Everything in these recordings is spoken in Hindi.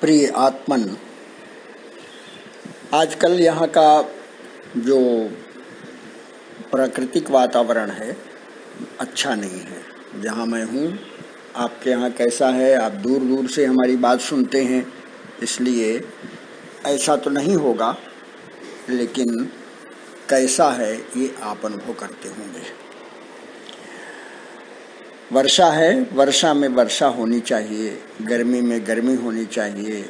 प्रिय आत्मन, आजकल यहाँ का जो प्राकृतिक वातावरण है अच्छा नहीं है। जहाँ मैं हूँ, आपके यहाँ कैसा है? आप दूर दूर से हमारी बात सुनते हैं, इसलिए ऐसा तो नहीं होगा, लेकिन कैसा है ये आप अनुभव करते होंगे। वर्षा है, वर्षा में वर्षा होनी चाहिए, गर्मी में गर्मी होनी चाहिए,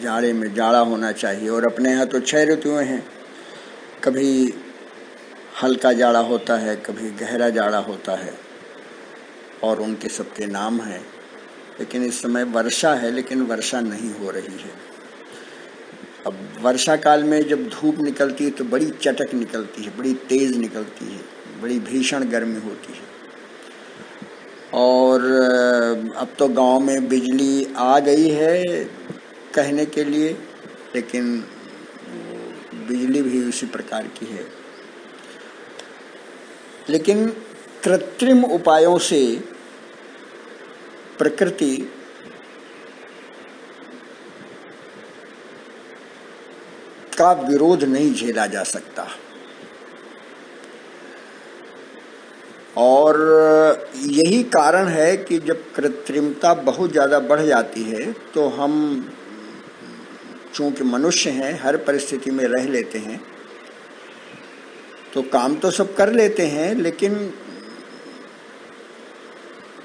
जाड़े में जाड़ा होना चाहिए। और अपने यहाँ तो 6 ऋतुएं हैं। कभी हल्का जाड़ा होता है, कभी गहरा जाड़ा होता है, और उनके सबके नाम हैं। लेकिन इस समय वर्षा है, लेकिन वर्षा नहीं हो रही है। अब वर्षा काल में जब धूप निकलती है तो बड़ी चटक निकलती है, बड़ी तेज निकलती है, बड़ी भीषण गर्मी होती है। और अब तो गांव में बिजली आ गई है कहने के लिए, लेकिन बिजली भी उसी प्रकार की है। लेकिन कृत्रिम उपायों से प्रकृति का विरोध नहीं झेला जा सकता। और यही कारण है कि जब कृत्रिमता बहुत ज़्यादा बढ़ जाती है तो हम, चूंकि मनुष्य हैं, हर परिस्थिति में रह लेते हैं, तो काम तो सब कर लेते हैं, लेकिन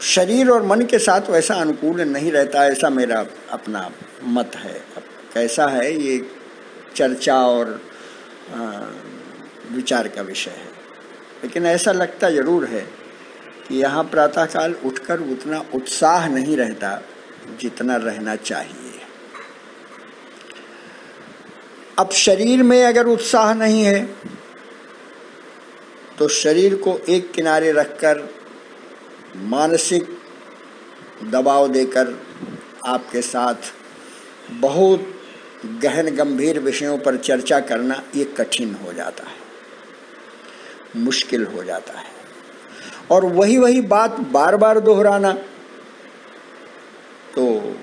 शरीर और मन के साथ वैसा अनुकूल नहीं रहता। ऐसा मेरा अपना मत है। अब कैसा है ये चर्चा और विचार का विषय है, लेकिन ऐसा लगता जरूर है कि यहाँ प्रातःकाल उठकर उतना उत्साह नहीं रहता जितना रहना चाहिए। अब शरीर में अगर उत्साह नहीं है तो शरीर को एक किनारे रखकर मानसिक दबाव देकर आपके साथ बहुत गहन गंभीर विषयों पर चर्चा करना ये कठिन हो जाता है, मुश्किल हो जाता है। और वही बात बार बार दोहराना तो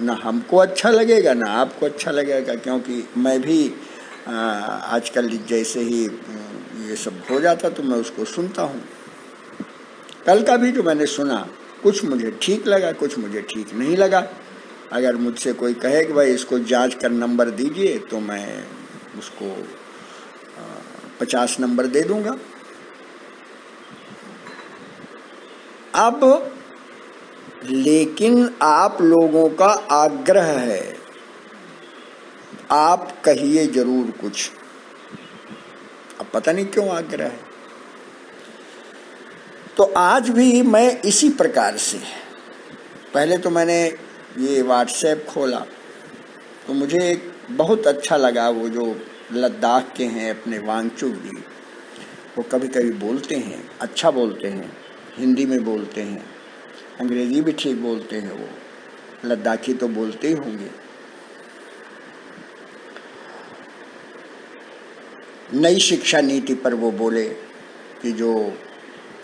ना हमको अच्छा लगेगा ना आपको अच्छा लगेगा, क्योंकि मैं भी आजकल जैसे ही ये सब हो जाता तो मैं उसको सुनता हूँ। कल का भी जो मैंने सुना, कुछ मुझे ठीक लगा, कुछ मुझे ठीक नहीं लगा। अगर मुझसे कोई कहे कि भाई इसको जांच कर नंबर दीजिए, तो मैं उसको 50 नंबर दे दूंगा। अब लेकिन आप लोगों का आग्रह है, आप कहिए जरूर कुछ। अब पता नहीं क्यों आग्रह है। तो आज भी मैं इसी प्रकार से, पहले तो मैंने ये व्हाट्सएप खोला तो मुझे एक बहुत अच्छा लगा। वो जो लद्दाख के हैं अपने वांगचुक जी, वो कभी कभी बोलते हैं, अच्छा बोलते हैं, हिंदी में बोलते हैं, अंग्रेजी भी ठीक बोलते हैं। वो लद्दाखी तो बोलते ही होंगे। नई शिक्षा नीति पर वो बोले कि जो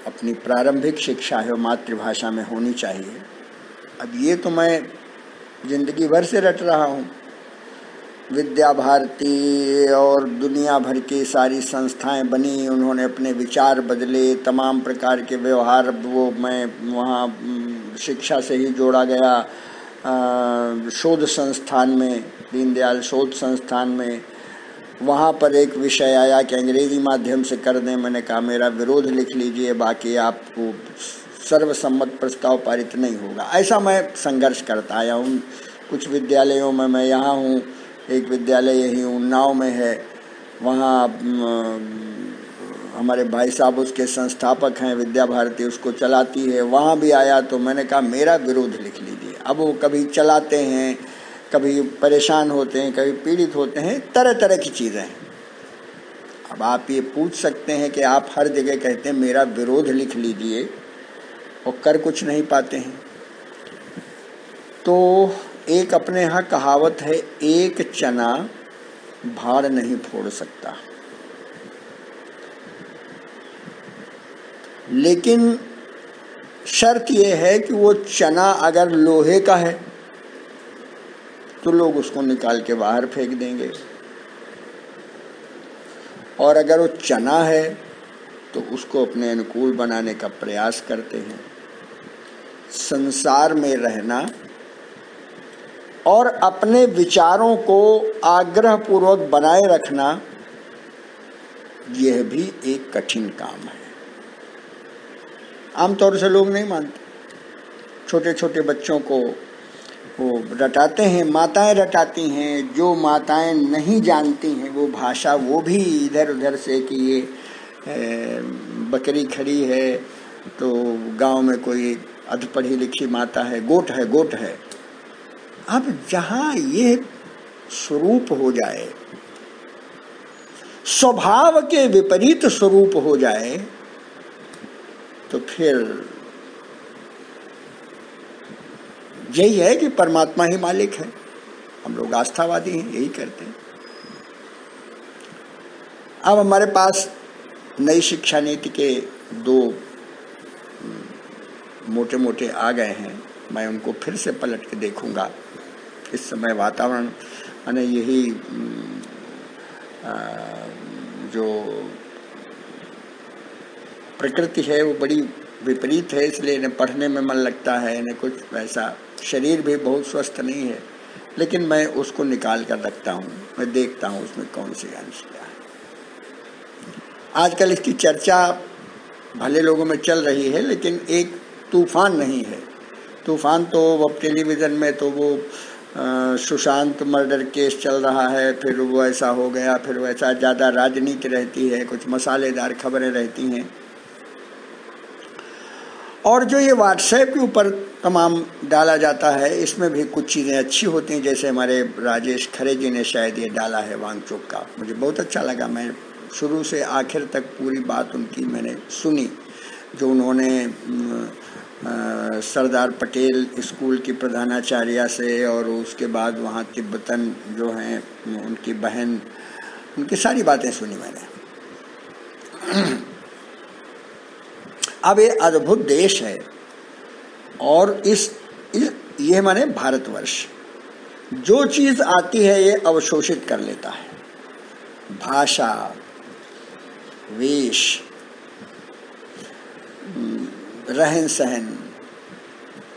अपनी प्रारंभिक शिक्षा है वो मातृभाषा में होनी चाहिए। अब ये तो मैं जिंदगी भर से रट रहा हूँ। विद्या भारती और दुनिया भर की सारी संस्थाएं बनी, उन्होंने अपने विचार बदले, तमाम प्रकार के व्यवहार, वो मैं वहाँ शिक्षा से ही जोड़ा गया शोध संस्थान में, दीनदयाल शोध संस्थान में। वहाँ पर एक विषय आया कि अंग्रेजी माध्यम से कर दें। मैंने कहा मेरा विरोध लिख लीजिए, बाकी आपको सर्वसम्मत प्रस्ताव पारित नहीं होगा। ऐसा मैं संघर्ष करता आया हूँ। कुछ विद्यालयों में मैं यहाँ हूँ, एक विद्यालय यही उन्नाव में है, वहाँ हमारे भाई साहब उसके संस्थापक हैं, विद्या भारती उसको चलाती है। वहाँ भी आया तो मैंने कहा मेरा विरोध लिख लीजिए। अब वो कभी चलाते हैं, कभी परेशान होते हैं, कभी पीड़ित होते हैं, तरह तरह की चीज़ें हैं। अब आप ये पूछ सकते हैं कि आप हर जगह कहते हैं मेरा विरोध लिख लीजिए और कर कुछ नहीं पाते हैं। तो एक अपने यहाँ कहावत है, एक चना भाड़ नहीं फोड़ सकता। लेकिन शर्त यह है कि वो चना अगर लोहे का है तो लोग उसको निकाल के बाहर फेंक देंगे। और अगर वो चना है तो उसको अपने अनुकूल बनाने का प्रयास करते हैं। संसार में रहना और अपने विचारों को आग्रह पूर्वक बनाए रखना, यह भी एक कठिन काम है। आमतौर से लोग नहीं मानते। छोटे छोटे बच्चों को वो रटाते हैं, माताएं रटाती हैं। जो माताएं नहीं जानती हैं वो भाषा, वो भी इधर उधर से कि ये बकरी खड़ी है तो गांव में कोई अधपढ़ी लिखी माता है, गोट है, गोट है। अब जहां ये स्वरूप हो जाए, स्वभाव के विपरीत स्वरूप हो जाए, तो फिर यही है कि परमात्मा ही मालिक है। हम लोग आस्थावादी हैं, यही करते हैं। अब हमारे पास नई शिक्षा नीति के 2 मोटे मोटे आ गए हैं। मैं उनको फिर से पलट के देखूंगा। इस समय वातावरण माने यही जो प्रकृति है वो बड़ी विपरीत है, इसलिए इन्हें पढ़ने में मन लगता है, इन्हें कुछ वैसा, शरीर भी बहुत स्वस्थ नहीं है, लेकिन मैं उसको निकाल कर रखता हूँ। मैं देखता हूँ उसमें कौन सी अंश क्या है। आजकल इसकी चर्चा भले लोगों में चल रही है, लेकिन एक तूफान नहीं है। तूफान तो अब टेलीविज़न में तो वो सुशांत मर्डर केस चल रहा है, फिर वो ऐसा हो गया, फिर वैसा, ज़्यादा राजनीति रहती है, कुछ मसालेदार खबरें रहती हैं। और जो ये व्हाट्सएप के ऊपर तमाम डाला जाता है, इसमें भी कुछ चीज़ें अच्छी होती हैं। जैसे हमारे राजेश खरे जी ने शायद ये डाला है वांगचुक का, मुझे बहुत अच्छा लगा। मैं शुरू से आखिर तक पूरी बात उनकी मैंने सुनी, जो उन्होंने सरदार पटेल स्कूल की प्रधानाचार्या से, और उसके बाद वहाँ तिब्बतन जो हैं उनकी बहन, उनकी सारी बातें सुनी मैंने। अब ये अद्भुत देश है, और ये माने भारतवर्ष, जो चीज़ आती है ये अवशोषित कर लेता है। भाषा, वेश, रहन सहन,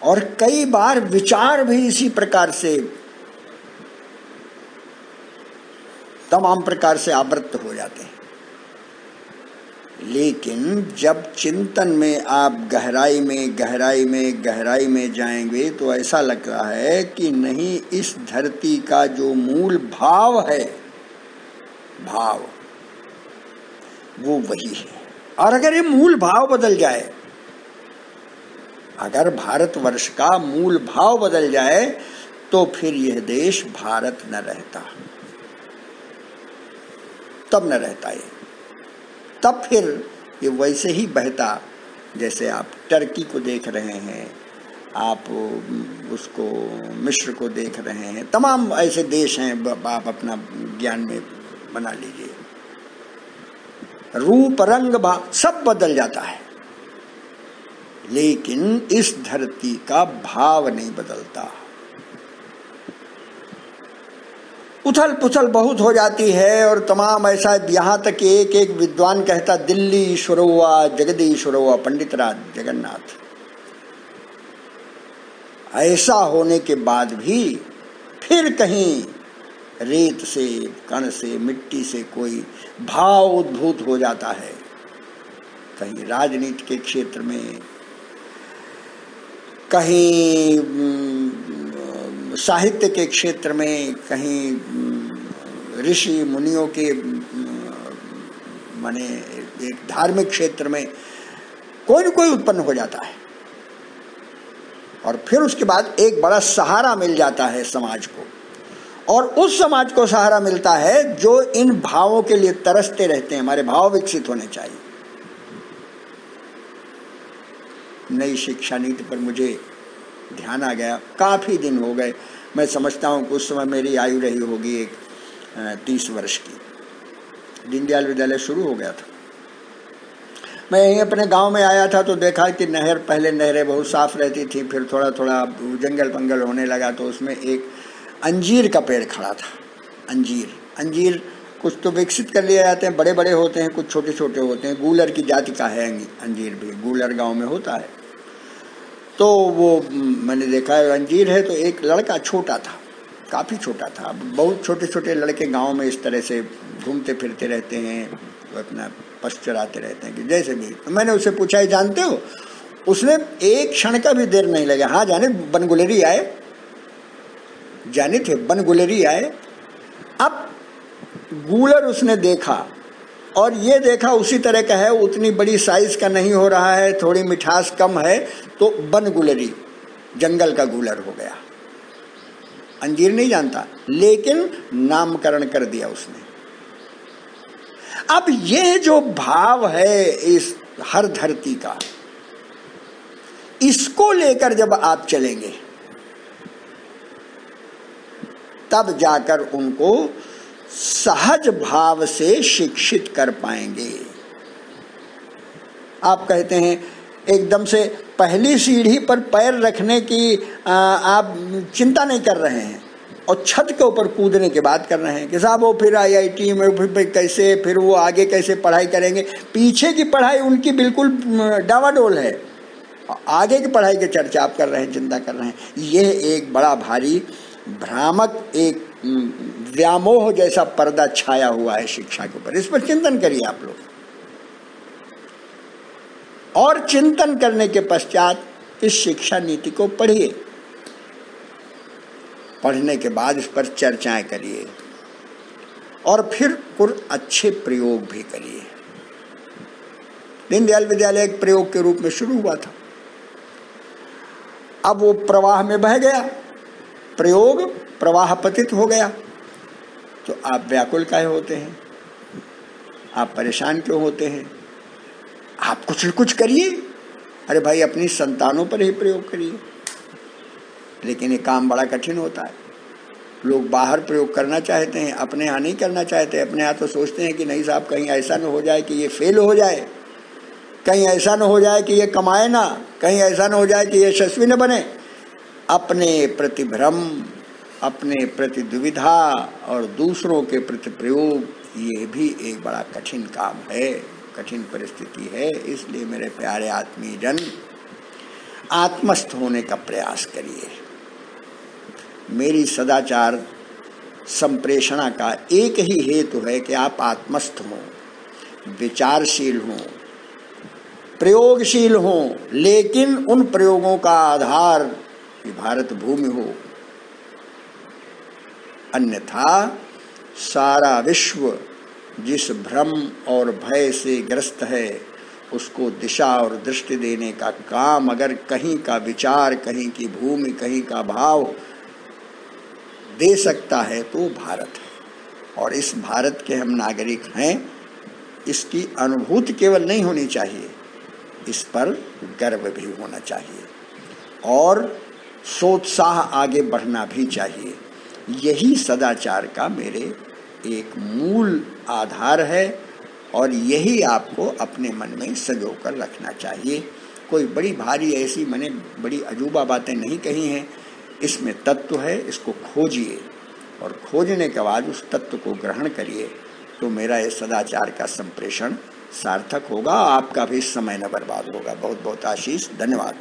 और कई बार विचार भी इसी प्रकार से तमाम प्रकार से आवृत्त हो जाते हैं। लेकिन जब चिंतन में आप गहराई में जाएंगे तो ऐसा लगता है कि नहीं, इस धरती का जो मूल भाव है, भाव वो वही है। और अगर ये मूल भाव बदल जाए, अगर भारतवर्ष का मूल भाव बदल जाए, तो फिर यह देश भारत न रहता, तब न रहता ये। तब फिर ये वैसे ही बहता, जैसे आप टर्की को देख रहे हैं, आप उसको मिस्र को देख रहे हैं, तमाम ऐसे देश हैं, आप अपना ज्ञान में बना लीजिए। रूप, रंग, भाव सब बदल जाता है, लेकिन इस धरती का भाव नहीं बदलता। उथल पुथल बहुत हो जाती है, और तमाम ऐसा, यहाँ तक कि एक एक विद्वान कहता दिल्ली ईश्वरोवा जगदीश्वरोवा पंडित राज जगन्नाथ। ऐसा होने के बाद भी फिर कहीं रेत से, कण से, मिट्टी से कोई भाव उद्भूत हो जाता है। कहीं राजनीति के क्षेत्र में, कहीं साहित्य के क्षेत्र में, कहीं ऋषि मुनियों के माने एक धार्मिक क्षेत्र में, कोई न कोई उत्पन्न हो जाता है। और फिर उसके बाद एक बड़ा सहारा मिल जाता है समाज को, और उस समाज को सहारा मिलता है जो इन भावों के लिए तरसते रहते हैं। हमारे भाव विकसित होने चाहिए। नई शिक्षा नीति पर मुझे ध्यान आ गया, काफ़ी दिन हो गए। मैं समझता हूँ कि उस समय मेरी आयु रही होगी एक 30 वर्ष की। दीनदयाल विद्यालय शुरू हो गया था। मैं यहीं अपने गांव में आया था तो देखा कि नहर, पहले नहरें बहुत साफ रहती थी, फिर थोड़ा थोड़ा जंगल पंगल होने लगा, तो उसमें एक अंजीर का पेड़ खड़ा था। अंजीर कुछ तो विकसित कर लिए जाते हैं, बड़े बड़े होते हैं, कुछ छोटे छोटे होते हैं। गूलर की जाति का है अंजीर भी, गूलर गांव में होता है। तो वो मैंने देखा है अंजीर है। तो एक लड़का छोटा था, काफ़ी छोटा था। बहुत छोटे छोटे लड़के गांव में इस तरह से घूमते फिरते रहते हैं, अपना पशु चराते रहते हैं कि जैसे भी। तो मैंने उससे पूछा, ये जानते हो? उसने एक क्षण का भी देर नहीं लगा, हाँ जाने बनगुलेरी आए, जाने थे बनगुलेरी आए। अब गूलर उसने देखा और ये देखा उसी तरह का है, उतनी बड़ी साइज का नहीं हो रहा है, थोड़ी मिठास कम है, तो बनगुलेरी जंगल का गूलर हो गया। अंजीर नहीं जानता, लेकिन नामकरण कर दिया उसने। अब ये जो भाव है इस हर धरती का, इसको लेकर जब आप चलेंगे तब जाकर उनको सहज भाव से शिक्षित कर पाएंगे। आप कहते हैं एकदम से पहली सीढ़ी पर पैर रखने की आप चिंता नहीं कर रहे हैं और छत के ऊपर कूदने की बात कर रहे हैं कि साहब वो फिर IIT में फिर कैसे, फिर वो आगे कैसे पढ़ाई करेंगे। पीछे की पढ़ाई उनकी बिल्कुल डावाडोल है, आगे की पढ़ाई की चर्चा आप कर रहे हैं, चिंता कर रहे हैं। यह एक बड़ा भारी भ्रामक एक व्यामोह जैसा पर्दा छाया हुआ है शिक्षा के ऊपर। इस पर चिंतन करिए आप लोग, और चिंतन करने के पश्चात इस शिक्षा नीति को पढ़िए। पढ़ने के बाद इस पर चर्चाएं करिए और फिर कुछ अच्छे प्रयोग भी करिए। दीनदयाल विद्यालय एक प्रयोग के रूप में शुरू हुआ था, अब वो प्रवाह में बह गया, प्रयोग प्रवाह पतित हो गया। तो आप व्याकुल काहे होते हैं? आप परेशान क्यों होते हैं? आप कुछ करिए। अरे भाई, अपनी संतानों पर ही प्रयोग करिए। लेकिन ये काम बड़ा कठिन होता है। लोग बाहर प्रयोग करना चाहते हैं, अपने यहाँ नहीं करना चाहते। अपने यहाँ तो सोचते हैं कि नहीं साहब, कहीं ऐसा न हो जाए कि ये फेल हो जाए, कहीं ऐसा न हो जाए कि ये कमाए ना, कहीं ऐसा न हो जाए कि ये यशस्वी न बने। अपने प्रति भ्रम, अपने प्रति दुविधा और दूसरों के प्रति प्रयोग, ये भी एक बड़ा कठिन काम है, कठिन परिस्थिति है। इसलिए मेरे प्यारे आत्मीय जन, आत्मस्थ होने का प्रयास करिए। मेरी सदाचार संप्रेषणा का एक ही हेतु है कि आप आत्मस्थ हों, विचारशील हों, प्रयोगशील हों, लेकिन उन प्रयोगों का आधार भारत भूमि हो। अन्यथा सारा विश्व जिस भ्रम और भय से ग्रस्त है, उसको दिशा और दृष्टि देने का काम अगर कहीं का विचार, कहीं की भूमि, कहीं का भाव दे सकता है तो भारत है। और इस भारत के हम नागरिक हैं, इसकी अनुभूति केवल नहीं होनी चाहिए, इस पर गर्व भी होना चाहिए और सोत्साह आगे बढ़ना भी चाहिए। यही सदाचार का मेरे एक मूल आधार है और यही आपको अपने मन में संजो कर रखना चाहिए। कोई बड़ी भारी ऐसी मैंने बड़ी अजूबा बातें नहीं कही हैं, इसमें तत्व है, इसको खोजिए और खोजने के बाद उस तत्व को ग्रहण करिए, तो मेरा ये सदाचार का संप्रेषण सार्थक होगा, आपका भी समय न बर्बाद होगा। बहुत बहुत आशीष, धन्यवाद।